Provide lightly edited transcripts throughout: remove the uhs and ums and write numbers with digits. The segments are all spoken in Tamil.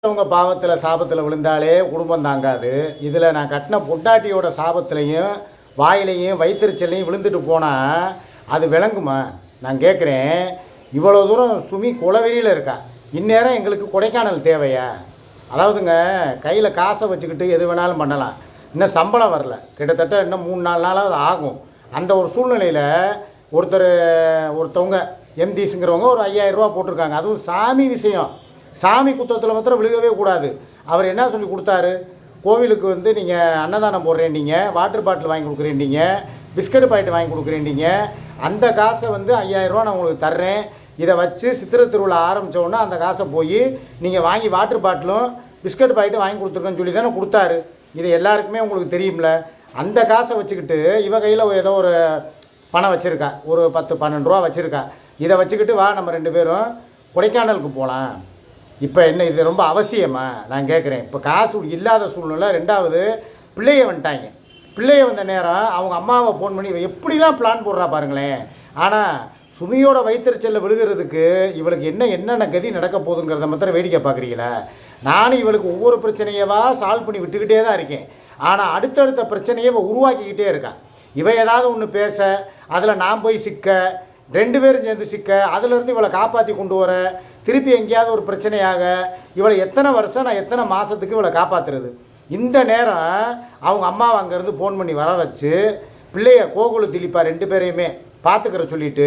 அவங்க பாவத்தில் சாபத்தில் விழுந்தாலே குடும்பம் தாங்காது. இதில் நான் கட்டின பொண்டாட்டியோட சாபத்திலையும் வாயிலையும் வயிற்றுச்சல்லையும் விழுந்துட்டு போனால் அது விளங்குமா? நான் கேட்குறேன். இவ்வளோ தூரம் சுமி குலவெறியில் இருக்கா. இந்நேரம் எங்களுக்கு கொடைக்கானல் தேவையா? அதாவதுங்க, கையில் காசை வச்சுக்கிட்டு எது வேணாலும் பண்ணலாம். இன்னும் சம்பளம் வரல, கிட்டத்தட்ட இன்னும் 3-4 நாளாவது ஆகும். அந்த ஒரு சூழ்நிலையில் ஒருத்தவங்க எம்டிஸுங்கிறவங்க ஒரு 5000 ரூபா போட்டிருக்காங்க. அதுவும் சாமி விஷயம். சாமி குத்தத்தில் மாத்திரம் விழுகவே கூடாது. அவர் என்ன சொல்லி கொடுத்தாரு? கோவிலுக்கு வந்து நீங்கள் அன்னதானம் போடுறேன்டிங்க, வாட்டர் பாட்டில் வாங்கி கொடுக்குறேன்டிங்க, பிஸ்கட் பாக்கெட் வாங்கி கொடுக்குறேன்டிங்க. அந்த காசை வந்து 5000 ரூபா நான் உங்களுக்கு தர்றேன். இதை வச்சு சித்திரை திருவிழா ஆரம்பித்தோன்னா அந்த காசை போய் நீங்கள் வாங்கி வாட்டர் பாட்டிலும் பிஸ்கட் பாக்கெட்டும் வாங்கி கொடுத்துருக்கேன்னு சொல்லி தானே கொடுத்தாரு. இது எல்லாருக்குமே உங்களுக்கு தெரியும்ல. அந்த காசை வச்சுக்கிட்டு இவ கையில் ஏதோ ஒரு பணம் வச்சுருக்கா, ஒரு 10-12 ரூபா வச்சுருக்கா. இதை வச்சுக்கிட்டு வா நம்ம 2 பேரும் கொடைக்கானலுக்கு போகலாம். இப்போ என்ன இது ரொம்ப அவசியமா? நான் கேட்குறேன். இப்போ காசு இல்லாத சூழ்நிலை. 2வது பிள்ளைய வந்துட்டாங்க. பிள்ளைய வந்த நேரம் அவங்க அம்மாவை ஃபோன் பண்ணி எப்படிலாம் பிளான் போடுறா பாருங்களேன். ஆனால் சுமியோட வயிற்றுச்சலில் விழுகிறதுக்கு இவளுக்கு என்னென்ன கதி நடக்க போகுதுங்கிறத மாத்திரம் வேடிக்கை பார்க்குறீங்களா? நானும் இவளுக்கு ஒவ்வொரு பிரச்சனையவா சால்வ் பண்ணி விட்டுக்கிட்டே தான் இருக்கேன். ஆனால் அடுத்தடுத்த பிரச்சனையை உருவாக்கிக்கிட்டே இருக்கான். இவன் ஏதாவது ஒன்று பேச, அதில் நான் போய் சிக்க, 2 பேரும் சேர்ந்து சிக்க, அதிலிருந்து இவளை காப்பாற்றி கொண்டு வர, திருப்பி எங்கேயாவது ஒரு பிரச்சனையாக இவளை எத்தனை வருஷம் நான் எத்தனை மாதத்துக்கு இவளை காப்பாற்றுறது? இந்த நேரம் அவங்க அம்மாவை அங்கேருந்து ஃபோன் பண்ணி வர வச்சு பிள்ளைய கோகுலு திலீப்பா 2 பேரையுமே பார்த்துக்கிற சொல்லிவிட்டு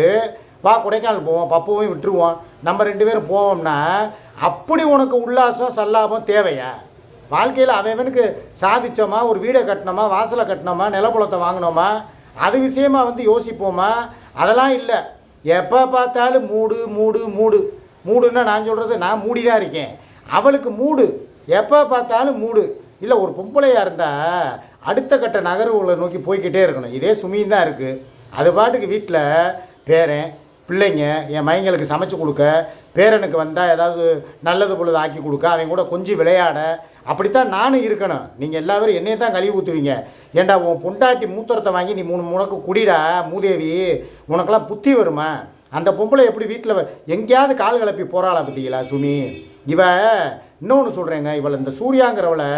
வா கொடைக்கானல் போவோம், பப்புவையும் விட்டுருவோம், நம்ம 2 பேரும் போவோம்னா அப்படி உனக்கு உல்லாசம் சல்லாபம் தேவையா? வாழ்க்கையில் அவனுக்கு சாதித்தோமா, ஒரு வீடை கட்டினோமா, வாசலை கட்டினோமா, நிலப்புலத்தை வாங்கினோமா, அது விஷயமாக வந்து யோசிப்போமா? அதெல்லாம் இல்லை. எப்போ பார்த்தாலும் மூடு மூடு மூடு மூடுன்னா நான் சொல்கிறது, நான் மூடி தான் இருக்கேன். அவளுக்கு மூடு, எப்போ பார்த்தாலும் மூடு. இல்லை, ஒரு பொம்பளையாக இருந்தால் அடுத்த கட்ட நகர்வுகளை நோக்கி போய்கிட்டே இருக்கணும். இதே சுமியும் தான் இருக்குது. அது பாட்டுக்கு வீட்டில் பேரன் பிள்ளைங்க என் மைங்களுக்கு சமைச்சு கொடுக்க, பேரனுக்கு வந்தால் ஏதாவது நல்லது பொழுது ஆக்கி கொடுக்க, அவங்க கூட கொஞ்சம் விளையாட, அப்படித்தான் நானும் இருக்கணும். நீங்கள் எல்லாரும் என்னையை தான் கழுவி ஊற்றுவீங்க. ஏண்டா உன் பொண்டாட்டி மூத்தரத்தை வாங்கி நீ 3 முனக்கு குடிடா மூதேவி, உனக்கெல்லாம் புத்தி வருமா? அந்த பொம்பளை எப்படி வீட்டில் எங்கேயாவது கால் கிளப்பி போகிறாளா பார்த்தீங்களா சுமி? இன்னொன்று சொல்கிறேங்க, இவளை இந்த சூர்யாங்கிறவளை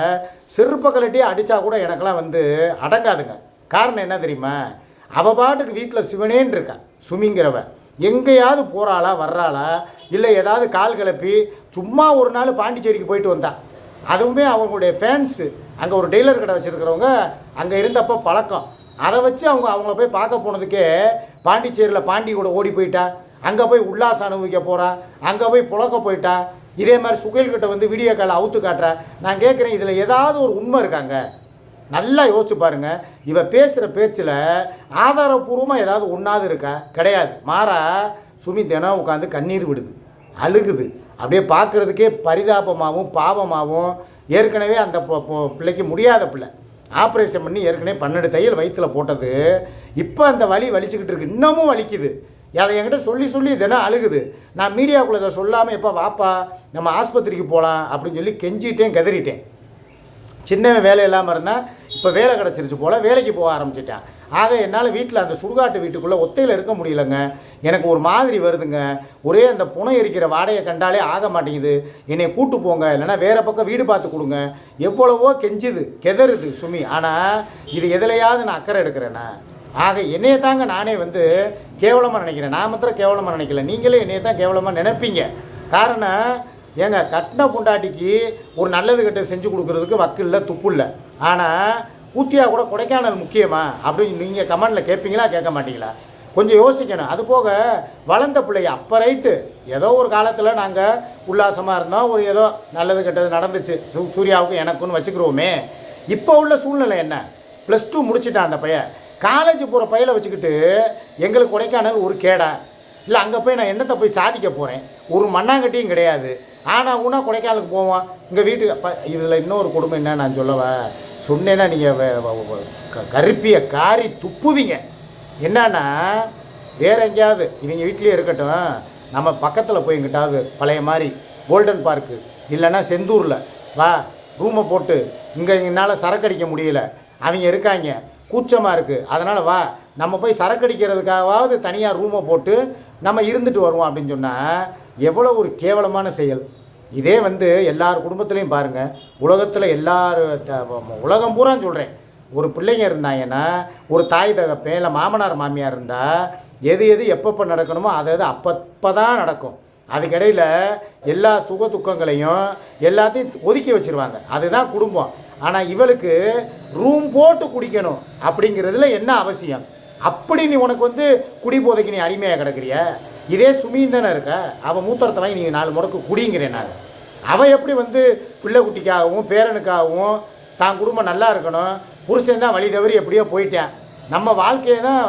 செருப்ப கலட்டி அடித்தா கூட எனக்கெல்லாம் வந்து அடங்காதுங்க. காரணம் என்ன தெரியுமா? அவள் பாட்டுக்கு வீட்டில் சிவனேன்னு இருக்கா சுமிங்கிறவ. எங்கேயாவது போகிறாளா வர்றாளா, இல்லை ஏதாவது கால் கிளப்பி சும்மா ஒரு நாள் பாண்டிச்சேரிக்கு போயிட்டு வந்தா. அதுவுமே அவங்களுடைய ஃபேன்ஸு அங்கே ஒரு டெய்லர் கடை வச்சுருக்கிறவங்க அங்கே இருந்தப்போ பழக்கம். அதை வச்சு அவங்கள போய் பார்க்க போனதுக்கே பாண்டிச்சேரியில் பாண்டி கூட ஓடி போயிட்டா, அங்கே போய் உல்லாசம் அனுபவிக்க போகிறா, அங்கே போய் புழக்க போயிட்டா. இதே மாதிரி சுகைல்கிட்ட வந்து வீடியோ காலை அவுத்து காட்டுறா. நான் கேட்குறேன், இதில் ஏதாவது ஒரு உண்மை இருக்காங்க? நல்லா யோசிச்சு பாருங்கள். இவ பேசுகிற பேச்சில் ஆதாரபூர்வமாக ஏதாவது ஒன்றாவது இருக்கா? கிடையாது. மாறா சுமி தினம் உட்காந்து கண்ணீர் விடுது, அழுகுது. அப்படியே பார்க்குறதுக்கே பரிதாபமாகவும் பாவமாகவும். ஏற்கனவே அந்த பிள்ளைக்கு முடியாத பிள்ளை, ஆப்ரேஷன் பண்ணி ஏற்கனவே 12 தையல் வயிற்றில் போட்டது. இப்போ அந்த வலி வலிச்சுக்கிட்டு இருக்கு, இன்னமும் வலிக்குது. அதை என்கிட்ட சொல்லி தினம் அழுகுது. நான் மீடியாவுக்குள்ளே இதை சொல்லாமல் எப்போ வாப்பா நம்ம ஆஸ்பத்திரிக்கு போகலாம் அப்படின்னு சொல்லி கெஞ்சிட்டேன், கதறிட்டேன். சின்னவன் வேலை இல்லாமல் இருந்தால் இப்போ வேலை கிடச்சிருச்சு போல் வேலைக்கு போக ஆரம்பிச்சிட்டேன். ஆக என்னால் வீட்டில் அந்த சுடுகாட்டு வீட்டுக்குள்ளே ஒத்தையில் இருக்க முடியலைங்க. எனக்கு ஒரு மாதிரி வருதுங்க. ஒரே அந்த புனை எரிக்கிற வாடையை கண்டாலே ஆக மாட்டேங்குது. என்னை கூட்டு போங்க, இல்லைன்னா வேறு பக்கம் வீடு பார்த்து கொடுங்க. எவ்வளவோ கெஞ்சுது, கெதறுது சுமி. ஆனால் இது எதுலையாவது நான் அக்கறை எடுக்கிறேன்னா? ஆக என்னையை தாங்க நானே வந்து கேவலமாக நினைக்கிறேன். நான் மாத்திரம் கேவலமாக நினைக்கல, நீங்களே என்னையை தான் கேவலமாக நினைப்பீங்க. காரணம், ஏங்க கட்டின பொண்டாட்டிக்கு ஒரு நல்லது கெட்ட செஞ்சு கொடுக்குறதுக்கு வக்கு இல்லை, துப்பு இல்லை. ஆனால் கூத்தியாக கூட கொடைக்கானல் முக்கியமா அப்படின்னு நீங்கள் கமெண்டில் கேட்பீங்களா, கேட்க மாட்டீங்களா? கொஞ்சம் யோசிக்கணும். அது போக வளர்ந்த பிள்ளைய அப்போ ரைட்டு, ஏதோ ஒரு காலத்தில் நாங்கள் உல்லாசமாக இருந்தோம், ஒரு ஏதோ நல்லது கெட்டது நடந்துச்சு சூர்யாவுக்கும் எனக்குன்னு வச்சுக்கிறோமே. இப்போ உள்ள சூழ்நிலை என்ன? +2 முடிச்சுட்டான் அந்த பையன். காலேஜ் போகிற பையலை வச்சுக்கிட்டு எங்களுக்கு கொடைக்கானல் ஒரு கேடா? இல்லை, அங்கே போய் நான் என்னத்தை போய் சாதிக்க போகிறேன்? ஒரு மண்ணாங்கட்டியும் கிடையாது. ஆனால் ஊனா கொடைக்கானலுக்கு போவோம். இங்கே வீட்டுக்கு இதில் இன்னொரு கொடுமை என்ன நான் சொல்லவா? சொன்னேன்னா நீங்கள் கருப்பியை காரி துப்புவீங்க. என்னன்னா, வேறு எங்கேயாவது இவங்க வீட்லேயே இருக்கட்டும், நம்ம பக்கத்தில் போய் எங்கிட்டாவது பழைய மாதிரி கோல்டன் பார்க்கு இல்லைன்னா செந்தூரில் வா ரூமை போட்டு, இங்கே என்னால் சரக்கடிக்க முடியல, அவங்க இருக்காங்க, கூச்சமாக இருக்குது, அதனால் வா நம்ம போய் சரக்கடிக்கிறதுக்காகவாவது தனியாக ரூமை போட்டு நம்ம இருந்துட்டு வருவோம் அப்படின்னு சொன்னால் எவ்வளோ ஒரு கேவலமான செயல். இதே வந்து எல்லார் குடும்பத்துலேயும் பாருங்கள், உலகத்தில் உலகம் பூரா சொல்கிறேன், ஒரு பிள்ளைங்க இருந்தாங்கன்னா ஒரு தாய் தகப்பன் இல்லை மாமனார் மாமியார் இருந்தால் எது எது எப்பப்போ நடக்கணுமோ அது அப்பப்போ தான் நடக்கும். அதுக்கிடையில் எல்லா சுக துக்கங்களையும் எல்லாத்தையும் ஒதுக்கி வச்சுருவாங்க. அதுதான் குடும்பம். ஆனால் இவளுக்கு ரூம் போட்டு குடிக்கணும் அப்படிங்கிறதுல என்ன அவசியம்? அப்படி நீ உனக்கு வந்து குடி போதைக்கு நீ அடிமையாக கிடக்குறிய. இதே சுமியும் தானே இருக்க, அவள் மூத்தரத்தை வாங்கி நீங்கள் 4 முறைக்கு குடிங்கிறேன் நான். அவள் எப்படி வந்து பிள்ளை குட்டிக்காகவும் பேரனுக்காகவும் தான் குடும்பம் நல்லா இருக்கணும், புருஷன் தான் வழி தவறி எப்படியோ போயிட்டேன், நம்ம வாழ்க்கையை தான்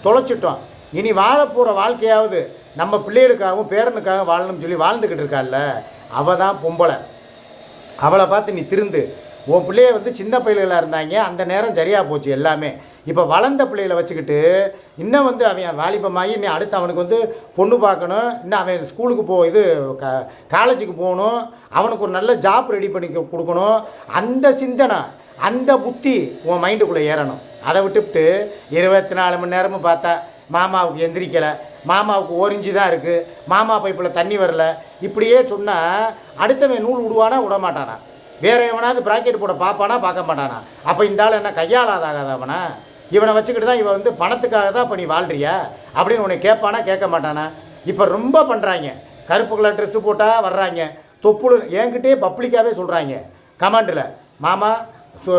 தொலைச்சிட்டோம், இனி வாழ போகிற வாழ்க்கையாவது நம்ம பிள்ளைகளுக்காகவும் பேரனுக்காக வாழணும்னு சொல்லி வாழ்ந்துக்கிட்டு இருக்காள்ல, அவள் தான் பொம்பளை. அவளை பார்த்து நீ திருந்து. உன் பிள்ளைய வந்து சின்ன பிள்ளைகளாக இருந்தாங்க, அந்த நேரம் சரியாக போச்சு எல்லாமே. இப்போ வளர்ந்த பிள்ளைகளை வச்சுக்கிட்டு இன்னும் வந்து அவன் வாலிபமாகி இன்னும் அடுத்து அவனுக்கு வந்து பொண்ணு பார்க்கணும், இன்னும் அவன் ஸ்கூலுக்கு காலேஜுக்கு போகணும், அவனுக்கு ஒரு நல்ல ஜாப் ரெடி பண்ணி கொடுக்கணும். அந்த சிந்தனை அந்த புத்தி உன் மைண்டுக்குள்ளே ஏறணும். அதை விட்டுவிட்டு 24 மணி நேரமும் பார்த்தா மாமாவுக்கு எந்திரிக்கலை, மாமாவுக்கு ஓரிஞ்சி தான் இருக்குது, மாமா பைப்பில் தண்ணி வரல, இப்படியே சொன்னால் அடுத்தவன் நூல் விடுவானா விட மாட்டானா, வேறு எவனாவது ப்ராக்கெட் போட பார்ப்பானா பார்க்க மாட்டானா? அப்போ இந்த ஆள் என்ன கையாளாதாகாதவனா? இவனை வச்சுக்கிட்டு தான் இவன் வந்து பணத்துக்காக தான் இப்போ நீ வாழ்றியா அப்படின்னு உன்னை கேட்பானா கேட்க மாட்டானா? இப்போ ரொம்ப பண்ணுறாங்க, கருப்பு கலர் ட்ரெஸ்ஸு போட்டால் வர்றாங்க, தொப்புள் என்கிட்டே பப்ளிக்காகவே சொல்கிறாங்க கமெண்டில், மாமா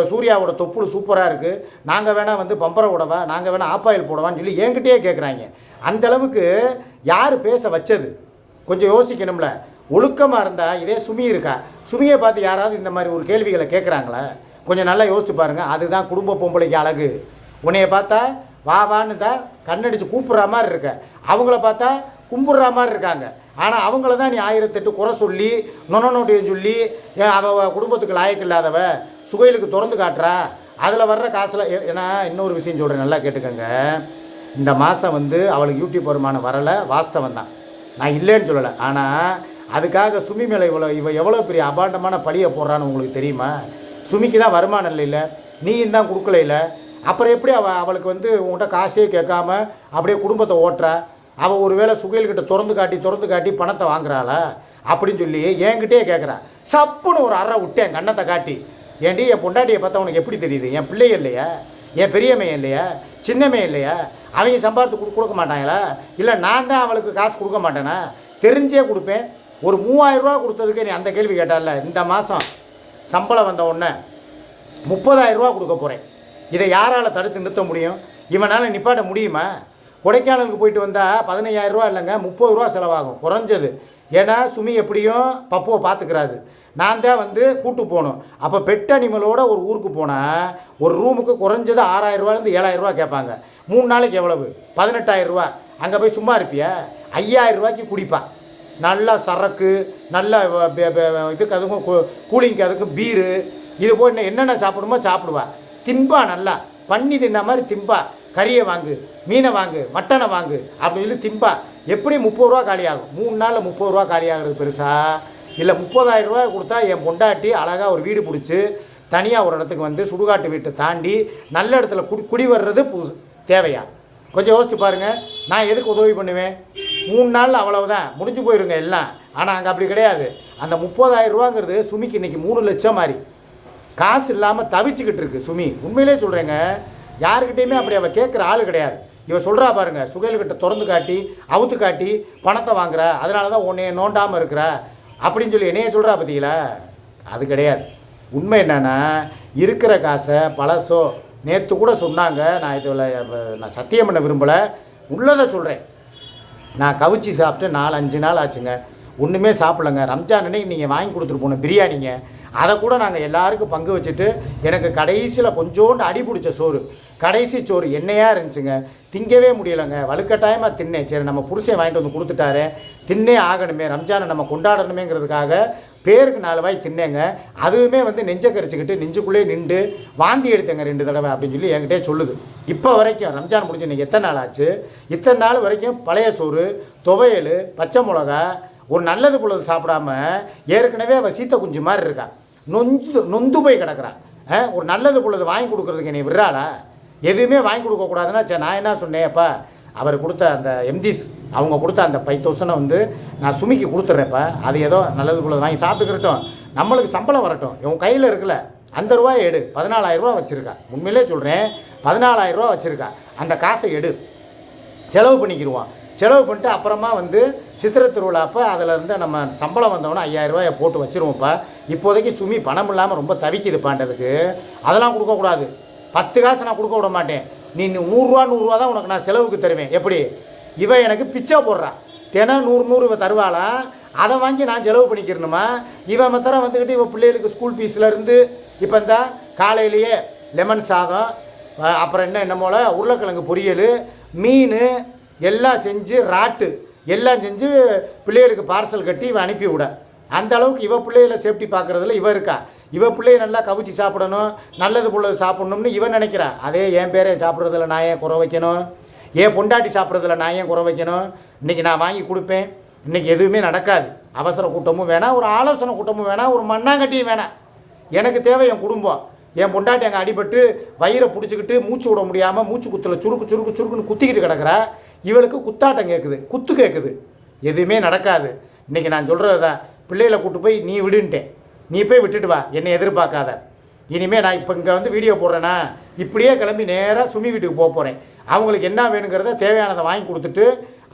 சூர்யாவோட தொப்புள் சூப்பராக இருக்குது, நாங்கள் வேணால் வந்து பம்பரை விடவா, நாங்கள் வேணால் ஆப்பாயில் போடவான்னு சொல்லி என்கிட்டயே கேட்குறாங்க. அந்தளவுக்கு யார் பேச வச்சது? கொஞ்சம் யோசிக்கணும்ல. ஒழுக்கமாக இருந்தால் இதே சுமி இருக்கா, சுமியை பார்த்து யாராவது இந்த மாதிரி ஒரு கேள்விகளை கேட்குறாங்களா? கொஞ்சம் நல்லா யோசிச்சு பாருங்கள். அதுதான் குடும்ப பொம்பளைக்கு அழகு. உன்னைய பார்த்தா வான்னு தான் கண்ணடிச்சு கூப்பிட்ற மாதிரி இருக்க, அவங்கள பார்த்தா கும்பிட்ற மாதிரி இருக்காங்க. ஆனால் அவங்கள தான் நீ 1008 குறை சொல்லி நொன்னோட்டின்னு சொல்லி அவள் குடும்பத்துக்கு லாயக்கு இல்லாதவ சுகைலுக்கு திறந்து காட்டுறா. அதில் வர்ற காசில் ஏன்னா இன்னொரு விஷயம் சொல்கிறேன், நல்லா கேட்டுக்கோங்க. இந்த மாதம் வந்து அவளுக்கு யூடியூப் வருமானம் வரலை, வாஸ்தவம் தான், நான் இல்லைன்னு சொல்லலை. ஆனால் அதுக்காக சுமி மேலே இவள் எவ்வளோ பெரிய அபாண்டமான பழியை போடுறான்னு உங்களுக்கு தெரியுமா? சுமிக்கு தான் வருமானம் இல்லை, நீயும் தான் கொடுக்கல இல்லை, அப்புறம் எப்படி அவளுக்கு வந்து உங்கள்கிட்ட காசே கேட்காம அப்படியே குடும்பத்தை ஓட்டுறா? அவள் ஒரு வேளை சுகைல்கிட்ட திறந்து காட்டி பணத்தை வாங்குறாளா அப்படின்னு சொல்லி என்கிட்டே கேட்குறா. சப்புன்னு ஒரு அறை விட்டேன் கண்ணத்தை காட்டி, ஏன்டி என் பொண்டாட்டியை பார்த்தா உனக்கு எப்படி தெரியுது? என் பிள்ளைய இல்லையா, என் பெரியம்மையன் இல்லையா, சின்னம்மையன் இல்லையா, அவங்க சம்பாதித்து கொடுக்க மாட்டாங்களா? இல்லை நான் தான் அவளுக்கு காசு கொடுக்க மாட்டேனா? தெரிஞ்சே கொடுப்பேன். ஒரு 3000 ரூபா கொடுத்ததுக்கு நீ அந்த கேள்வி கேட்டால, இந்த மாதம் சம்பளம் வந்த உடனே 30,000 ரூபா கொடுக்க போகிறேன். இதை யாரால் தடுத்து நிறுத்த முடியும்? இவனால் நிப்பாட்ட முடியுமா? கொடைக்கானலுக்கு போயிட்டு வந்தால் 15,000 ரூபா இல்லைங்க, 30 ரூபா செலவாகும் குறைஞ்சது. ஏன்னா சுமி எப்படியும் பப்புவை பார்த்துக்கிறாது, நான் தான் வந்து கூட்டு போகணும். அப்போ பெட் அனிமலோட ஒரு ஊருக்கு போனால் ஒரு ரூமுக்கு குறைஞ்சது 6,000 ரூபாலேருந்து 7,000 ரூபா கேட்பாங்க. 3 நாளைக்கு எவ்வளவு? 18,000 ரூபா. அங்கே போய் சும்மா இருப்பியா? 5,000 ரூபாய்க்கு குடிப்பா, நல்லா சரக்கு, நல்ல இதுக்கு அதுக்கும் கூலிங்க்கு அதுக்கும் பீரு, இது போய் என்னென்ன சாப்பிடுமோ சாப்பிடுவா, திம்பா, நல்லா பண்ணி தின்ன மாதிரி திம்பா, கறியை வாங்கு, மீனை வாங்கு, மட்டனை வாங்கு அப்படின்னு சொல்லி திம்பா. எப்படி 30 ரூபா காலியாகும்? 3 நாளில் 30 ரூபா காலியாகிறது பெருசா? இல்லை 30,000 ரூபா கொடுத்தா என் பொண்டாட்டி அழகாக ஒரு வீடு பிடிச்சி தனியாக ஒரு இடத்துக்கு வந்து சுடுகாட்டு வீட்டை தாண்டி நல்ல இடத்துல குடி வர்றது தேவையா? கொஞ்சம் யோசிச்சு பாருங்கள். நான் எதுக்கு உதவி பண்ணுவேன்? 3 நாளில் அவ்வளவுதான் முடிஞ்சு போயிருங்க எல்லாம். ஆனால் அங்கே அப்படி கிடையாது. அந்த 30,000 ரூபாங்கிறது சுமிக்கு இன்றைக்கி 3 லட்சம் மாதிரி காசு இல்லாமல் தவிச்சுக்கிட்டு இருக்குது சுமி. உண்மையிலே சொல்கிறேங்க, யாருக்கிட்டையுமே அப்படி அவள் கேட்குற ஆள் கிடையாது. இவள் சொல்கிறா பாருங்கள், சுகைல்கிட்ட திறந்து காட்டி அவுத்து காட்டி பணத்தை வாங்குற, அதனால தான் உன்னைய நோண்டாமல் இருக்கிற அப்படின்னு சொல்லி என்னைய சொல்கிறா பார்த்தீங்களா? அது கிடையாது. உண்மை என்னென்னா, இருக்கிற காசை பழசோ நேற்று கூட சொன்னாங்க, நான் இதில் நான் சத்தியம் பண்ண விரும்பலை, உள்ளதை சொல்கிறேன். நான் கவிச்சி சாப்பிட்டு 4-5 நாள் ஆச்சுங்க, ஒன்றுமே சாப்பிட்லங்க. ரம்ஜான் அன்னைக்கு நீங்கள் வாங்கி கொடுத்துட்டு போன பிரியாணிங்க, அதை கூட நாங்கள் எல்லாருக்கும் பங்கு வச்சுட்டு எனக்கு கடைசியில் கொஞ்சோண்டு அடி பிடிச்ச சோறு, கடைசி சோறு எண்ணெயாக இருந்துச்சுங்க, திங்கவே முடியலைங்க. வலுக்கட்டாயமாக தின்னேன். சரி நம்ம புருஷன் வாங்கிட்டு வந்து கொடுத்துட்டாரு, தின்னே ஆகணுமே, ரம்ஜானை நம்ம கொண்டாடணுமேங்கிறதுக்காக பேருக்கு 4 வாய் தின்னேங்க. அதுவுமே வந்து நெஞ்சை கரிச்சிக்கிட்டு நெஞ்சுக்குள்ளே நின்று வாந்தி எடுத்தேங்க 2 தடவை அப்படின்னு சொல்லி என்கிட்டே சொல்லுது. இப்போ வரைக்கும் ரம்ஜான் முடிஞ்சு இன்றைக்கி எத்தனை நாள் ஆச்சு? இத்தனை நாள் வரைக்கும் பழைய சோறு, துவையல், பச்சை மிளகா, ஒரு நல்லது பொழுது சாப்பிடாம ஏற்கனவே அவள் சீத்த குஞ்சு மாதிரி இருக்கா, நொந்து போய் கிடக்குறான். ஒரு நல்லது பொழுது வாங்கி கொடுக்குறதுக்கு என்னை விடுறாளா? எதுவுமே வாங்கி கொடுக்கக்கூடாதுன்னா சரி நான் என்ன சொன்னேன், அப்பா அவர் கொடுத்த அந்த எம்டிஸ் அவங்க கொடுத்த அந்த 5000 வந்து நான் சுமிக்கு கொடுத்துட்றேன்ப்பா, அது ஏதோ நல்லது போல வாங்கி சாப்பிட்டுக்கிறட்டும், நம்மளுக்கு சம்பளம் வரட்டும், இவன் கையில் இருக்குல்ல அந்த ரூபாயை எடு. 14000 ரூபா வச்சுருக்கா, உண்மையிலே சொல்கிறேன் 14000 ரூபா வச்சுருக்கா, அந்த காசை எடு, செலவு பண்ணிக்கிடுவான். செலவு பண்ணிட்டு அப்புறமா வந்து சித்திரை திருவிழாப்போ அதிலேருந்து நம்ம சம்பளம் வந்தவொன்னே 5000 ரூபாயை போட்டு வச்சுருவோம்ப்பா. இப்போதைக்கு சுமி பணம் இல்லாமல் ரொம்ப தவிக்குதுப்பான்றதுக்கு அதெல்லாம் கொடுக்கக்கூடாது. 10 காசு நான் கொடுக்க விட மாட்டேன். நீ 100 ரூபா தான் உனக்கு நான் செலவுக்கு தருவேன். எப்படி இவன் எனக்கு பிச்சை போடுறான், தினம் 100 இவன் தருவாளா, அதை வாங்கி நான் செலவு பண்ணிக்கிறணுமா? இவன் மாத்திரம் வந்துக்கிட்டு இவன் பிள்ளைகளுக்கு ஸ்கூல் ஃபீஸ்லேருந்து இப்போ இந்த காலையிலேயே லெமன் சாதம், அப்புறம் என்னமோல உருளைக்கிழங்கு பொரியல், மீன் எல்லாம் செஞ்சு ராட்டு எல்லாம் செஞ்சு பிள்ளைகளுக்கு பார்சல் கட்டி இவன் அனுப்பி விட. அந்த அளவுக்கு இவ பிள்ளைகளை சேஃப்டி பார்க்குறதுல இவ இருக்கா. இவ பிள்ளையை நல்லா கவிச்சு சாப்பிடணும், நல்லது புள்ளது சாப்பிட்ணும்னு இவன் நினைக்கிறா. அதே என் பேரை சாப்பிட்றதில்ல நான் ஏன் குறை வைக்கணும், ஏன் பொண்டாட்டி சாப்பிட்றதில்ல நான் ஏன் குறை வைக்கணும்? இன்றைக்கி நான் வாங்கி கொடுப்பேன், இன்றைக்கி எதுவுமே நடக்காது. அவசர கூட்டமும் வேணாம், ஒரு ஆலோசனை கூட்டமும் வேணாம், ஒரு மண்ணாங்கட்டியும் வேணாம். எனக்கு தேவை என் குடும்பம். என் பொண்டாட்டி அங்கே அடிபட்டு வயிறை பிடிச்சிக்கிட்டு மூச்சு விட முடியாமல் மூச்சு குத்தில் சுருக்கு சுருக்கு சுருக்குன்னு குத்திக்கிட்டு கிடக்கிறா. இவளுக்கு குத்தாட்டம் கேட்குது, குத்து கேட்குது, எதுவுமே நடக்காது. இன்றைக்கி நான் சொல்கிறது தான், பிள்ளைகளை கூப்பிட்டு போய் நீ விடுன்ட்டேன், நீ போய் விட்டுட்டு வா, என்னை எதிர்பார்க்காத. இனிமேல் நான் இப்போ இங்கே வந்து வீடியோ போடுறேன்னா இப்படியே கிளம்பி நேராக சுமி வீட்டுக்கு போக போகிறேன். அவங்களுக்கு என்ன வேணுங்கிறத தேவையானதை வாங்கி கொடுத்துட்டு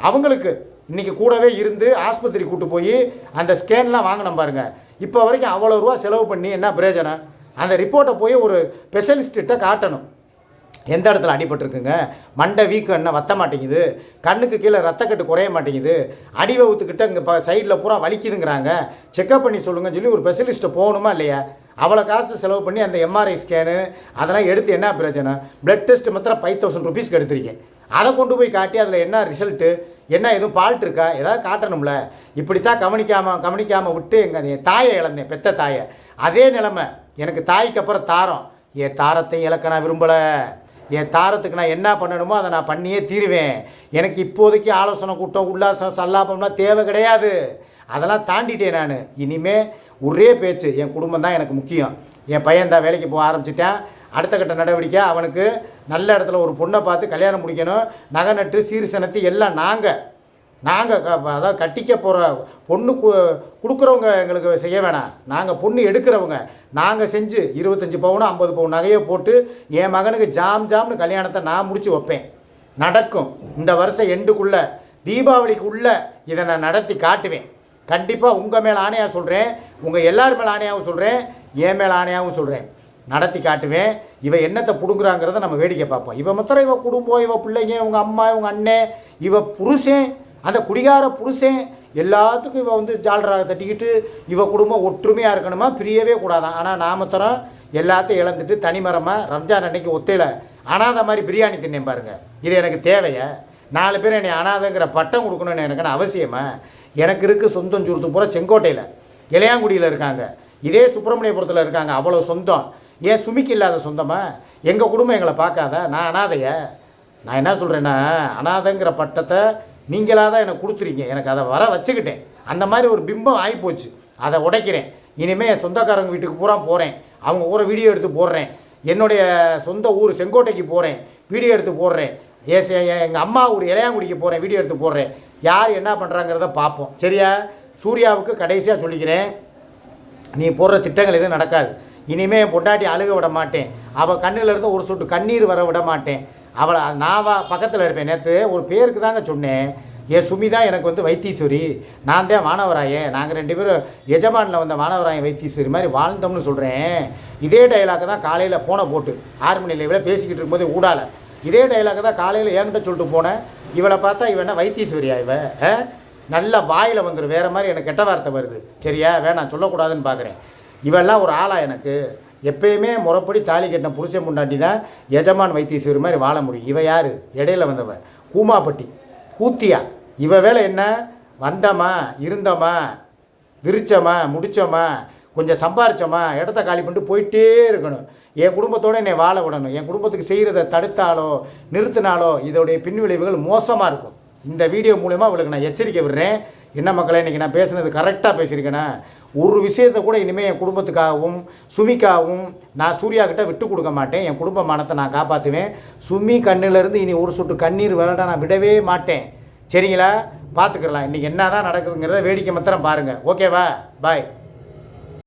அவங்களுக்கு இன்றைக்கி கூடவே இருந்து ஆஸ்பத்திரி கூப்பிட்டு போய் அந்த ஸ்கேன்லாம் வாங்கினோம் பாருங்கள். இப்போ வரைக்கும் அவ்வளோ ரூபா செலவு பண்ணி என்ன பிரயோஜனம்? அந்த ரிப்போர்ட்டை போய் ஒரு ஸ்பெஷலிஸ்ட்டிட்ட காட்டணும். எந்த இடத்துல அடிபட்டுருக்குங்க, மண்டை வீக்கு என்ன வத்த மாட்டேங்குது, கண்ணுக்கு கீழே ரத்தக்கட்டு குறைய மாட்டேங்குது, அடிவவுத்துக்கிட்ட இங்கே சைடில் பூரா வலிக்குதுங்கிறாங்க, செக்கப் பண்ணி சொல்லுங்கன்னு சொல்லி ஒரு ஸ்பெஷலிஸ்ட்டை போகணுமா இல்லையா? அவ்வளோ காசு செலவு பண்ணி அந்த எம்ஆர்ஐ ஸ்கேனு அதெல்லாம் எடுத்து என்ன பிரயோஜனம்? பிளட் டெஸ்ட் மாத்திரம் 5000 ருபீஸ்க்கு எடுத்திருக்கேன். அதை கொண்டு போய் காட்டி அதில் என்ன ரிசல்ட்டு, என்ன எதுவும் ஃபால்ட் இருக்கா, ஏதாவது காட்டணும்ல. இப்படித்தான் கவனிக்காமல் விட்டு என் தாயை இழந்தேன், பெத்த தாயை. அதே நிலைமை எனக்கு தாய்க்கு அப்புறம் தாரம். என் தாரத்தை இழக்க நான் விரும்பலை. என் தாரத்துக்கு நான் என்ன பண்ணணுமோ அதை நான் பண்ணியே தீருவேன். எனக்கு இப்போதைக்கு ஆலோசனை கூட்டம் உல்லாசம் சல்லாபம்லாம் தேவை கிடையாது. அதெல்லாம் தாண்டிட்டேன் நான். இனிமேல் ஒரே பேச்சு, என் குடும்பம் தான் எனக்கு முக்கியம். என் பையன் தான் வேலைக்கு போக ஆரம்பிச்சிட்டேன். அடுத்த கட்ட நடவடிக்கை அவனுக்கு நல்ல இடத்துல ஒரு பொண்ணை பார்த்து கல்யாணம் முடிக்கணும். நகை நட்டு சீர்சனத்தி எல்லாம் நாங்கள் அதாவது கட்டிக்க போகிற பொண்ணு கொடுக்குறவங்க எங்களுக்கு செய்ய வேணாம். நாங்கள் பொண்ணு எடுக்கிறவங்க நாங்கள் செஞ்சு 25 பவுனு 50 பவுன் நகையை போட்டு என் மகனுக்கு ஜாம்னு கல்யாணத்தை நான் முடித்து வைப்பேன். நடக்கும். இந்த வருஷம் எண்டுக்குள்ளே தீபாவளிக்குள்ளே இதை நான் நடத்தி காட்டுவேன். கண்டிப்பாக உங்கள் மேலே ஆணையாக சொல்கிறேன், உங்கள் எல்லார் மேலே ஆணையாகவும் சொல்கிறேன், என் மேலே ஆணையாகவும் சொல்கிறேன். நடத்தி காட்டுவேன். இவ என்னத்தை பிடுங்குறாங்கிறத நம்ம வேடிக்கை பார்ப்போம். இவ மாத்திரம் இவ குடும்பம், இவ பிள்ளைங்க, இவங்க அம்மா, இவங்க அண்ணன், இவ புருஷன், அந்த குடிகார புருஷன் எல்லாத்துக்கும் இவ வந்து ஜால்ராக தட்டிக்கிட்டு இவ குடும்பம் ஒற்றுமையாக இருக்கணுமா, பிரியவே கூடாதான். ஆனால் நான் மாத்திரம் எல்லாத்தையும் இழந்துட்டு தனிமரமாக ரம்ஜான் அன்னைக்கு ஒத்தையில் அனாதை மாதிரி பிரியாணி தின்னேன் பாருங்கள். இது எனக்கு தேவையா? 4 பேர் என்னை அனாதைங்கிற பட்டம் கொடுக்கணும்னு எனக்கு அவசியமா? எனக்கு இருக்குது சொந்தம் சுருத்து பூரா செங்கோட்டையில், இளையாங்குடியில் இருக்காங்க, இதே சுப்பிரமணியபுரத்தில் இருக்காங்க. அவ்வளோ சொந்தம். ஏன் சுமிக்கு இல்லாத சொந்தமா? எங்கள் குடும்பம் எங்களை பார்க்காதா? நான் அனாதையா? நான் என்ன சொல்கிறேன்னா, அனாதைங்கிற பட்டத்தை நீங்களாக தான் எனக்கு கொடுத்துறீங்க, எனக்கு அதை வர வச்சுக்கிட்டேன். அந்த மாதிரி ஒரு பிம்பம் ஆகிப்போச்சு. அதை உடைக்கிறேன். இனிமேல் என் சொந்தக்காரங்க வீட்டுக்கு பூரா போகிறேன், அவங்க ஊரை வீடியோ எடுத்து போடுறேன். என்னுடைய சொந்த ஊர் செங்கோட்டைக்கு போகிறேன், வீடியோ எடுத்து போடுறேன். எங்கள் அம்மா ஊர் இளையாங்குடிக்கு போகிறேன், வீடியோ எடுத்து போடுறேன். யார் என்ன பண்ணுறாங்கிறத பார்ப்போம். சரியா? சூர்யாவுக்கு கடைசியாக சொல்லிக்கிறேன், நீ போடுற திட்டங்கள் எதுவும் நடக்காது. இனிமேல் என் பொண்டாட்டி அழுக விட மாட்டேன், அவள் கண்ணிலேருந்து ஒரு சொட்டு கண்ணீர் வர விட மாட்டேன். அவளை நான் பக்கத்தில் இருப்பேன். நேற்று ஒரு பேருக்கு தாங்க சொன்னேன், என் சுமி தான் எனக்கு வந்து வைத்தீஸ்வரி, நான் தான் வானவராயன், நாங்கள் 2 பேரும் எஜமானில் வந்த வானவராயன் வைத்தீஸ்வரி மாதிரி வாழ்ந்தோம்னு சொல்கிறேன். இதே டைலாக்கு தான் காலையில் போனை போட்டு 6 மணி இவளை பேசிக்கிட்டு இருக்கும்போது ஊடால இதே டைலாக்கு தான் காலையில் என்கிட்ட சொல்லிட்டு போனேன். இவளை பார்த்தா இவன் என்ன வைத்தீஸ்வரியா? இவ நல்ல வாயில் வந்துடும், வேறு மாதிரி எனக்கு கெட்ட வார்த்தை வருது. சரியா? வேணாம், சொல்லக்கூடாதுன்னு பார்க்குறேன். இவெல்லாம் ஒரு ஆளா? எனக்கு எப்பயுமே முறைப்படி தாலி கட்டின புருஷன் முண்டாட்டி தான் எஜமான் வைத்தீஸ்வரி மாதிரி வாழ முடியும். இவ யார்? இடையில வந்தவ கூமாப்பட்டி கூத்தியா. இவ வேலை என்ன? வந்தோமா, இருந்தோமா, விரிச்சோமா, முடித்தோமா, கொஞ்சம் சம்பாரிச்சோமா, இடத்த காலி பண்ணிட்டு போயிட்டே இருக்கணும். என் குடும்பத்தோடு என்னை வாழ விடணும். என் குடும்பத்துக்கு செய்கிறத தடுத்தாலோ நிறுத்தினாலோ இதோடைய பின்விளைவுகள் மோசமாக இருக்கும். இந்த வீடியோ மூலமாக உங்களுக்கு நான் எச்சரிக்கை விடுறேன். என்ன மக்களே, இன்றைக்கி நான் பேசுனது கரெக்டாக பேசியிருக்கேன்னா? ஒரு விஷயத்தை கூட இனிமேல் என் குடும்பத்துக்காகவும் சுமிக்காகவும் நான் சூர்யா கிட்ட விட்டு கொடுக்க மாட்டேன். என் குடும்ப மானத்தை நான் காப்பாற்றுவேன். சுமி கண்ணிலேருந்து இனி ஒரு சொட்டு கண்ணீர் வரடா நான் விடவே மாட்டேன். சரிங்களா? பார்த்துக்கலாம் இன்றைக்கி என்ன தான் நடக்குதுங்கிறத வேடிக்கை மாத்திரம் பாருங்கள். ஓகேவா? பாய்.